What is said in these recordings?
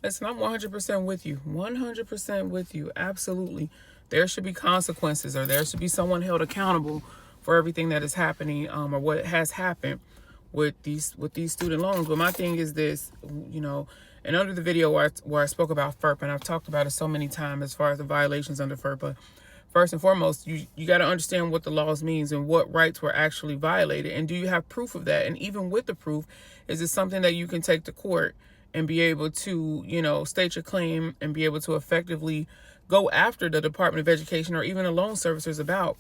Listen, I'm 100% with you. 100% with you. Absolutely. There should be consequences, or there should be someone held accountable for everything that is happening, or what has happened with these student loans. But my thing is this, and under the video where I spoke about FERPA, and I've talked about it so many times as far as the violations under FERPA. First and foremost, you got to understand what the laws means and what rights were actually violated, and do you have proof of that? And even with the proof, is it something that you can take to court and be able to, state your claim and be able to effectively go after the Department of Education or even the loan servicers about?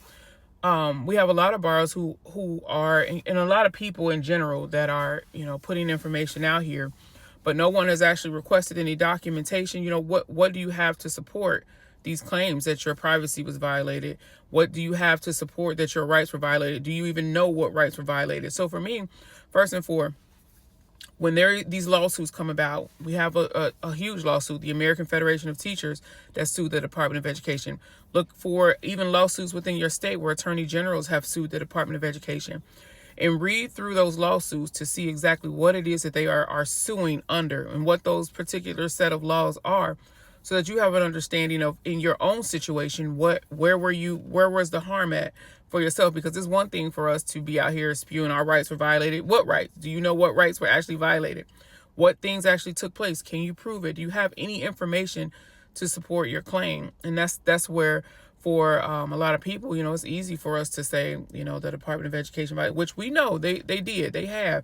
We have a lot of borrowers who are, and a lot of people in general that are, putting information out here, but no one has actually requested any documentation. What do you have to support these claims that your privacy was violated? What do you have to support that your rights were violated? Do you even know what rights were violated? So for me, first and foremost, when these lawsuits come about, we have a huge lawsuit, the American Federation of Teachers, that sued the Department of Education. Look for even lawsuits within your state where attorney generals have sued the Department of Education, and read through those lawsuits to see exactly what it is that they are suing under and what those particular set of laws are, so that you have an understanding of, in your own situation, where was the harm at for yourself. Because it's one thing for us to be out here spewing our rights were violated. What rights? Do you know what rights were actually violated? What things actually took place? Can you prove it? Do you have any information to support your claim? And that's where, for a lot of people, it's easy for us to say, the Department of Education, which we know they have,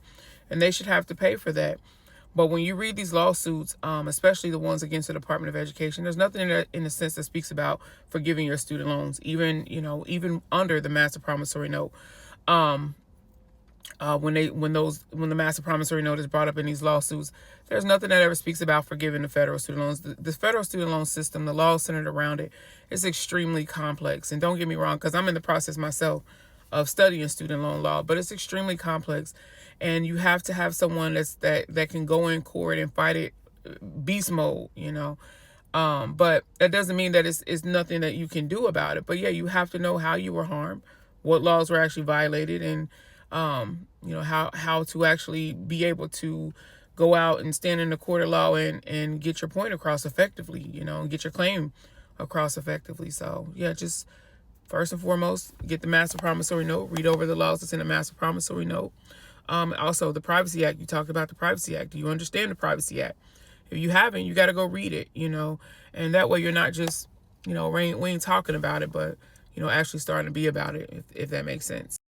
and they should have to pay for that. But when you read these lawsuits, especially the ones against the Department of Education, there's nothing in the sense that speaks about forgiving your student loans, even under the Master Promissory Note. When the Master Promissory Note is brought up in these lawsuits, there's nothing that ever speaks about forgiving the federal student loans. The federal student loan system, the law centered around it, is extremely complex. And don't get me wrong, because I'm in the process myself of studying student loan law, but it's extremely complex, and you have to have someone that can go in court and fight it beast mode, but that doesn't mean that it's nothing that you can do about it. But yeah, you have to know how you were harmed, what laws were actually violated, and how to actually be able to go out and stand in the court of law and get your point across effectively, and get your claim across effectively. So yeah, just first and foremost, get the Master Promissory Note, read over the laws that's in the Master Promissory Note. Also, the Privacy Act, you talked about the Privacy Act. Do you understand the Privacy Act? If you haven't, you got to go read it, and that way you're not just, we ain't talking about it, but, actually starting to be about it, if that makes sense.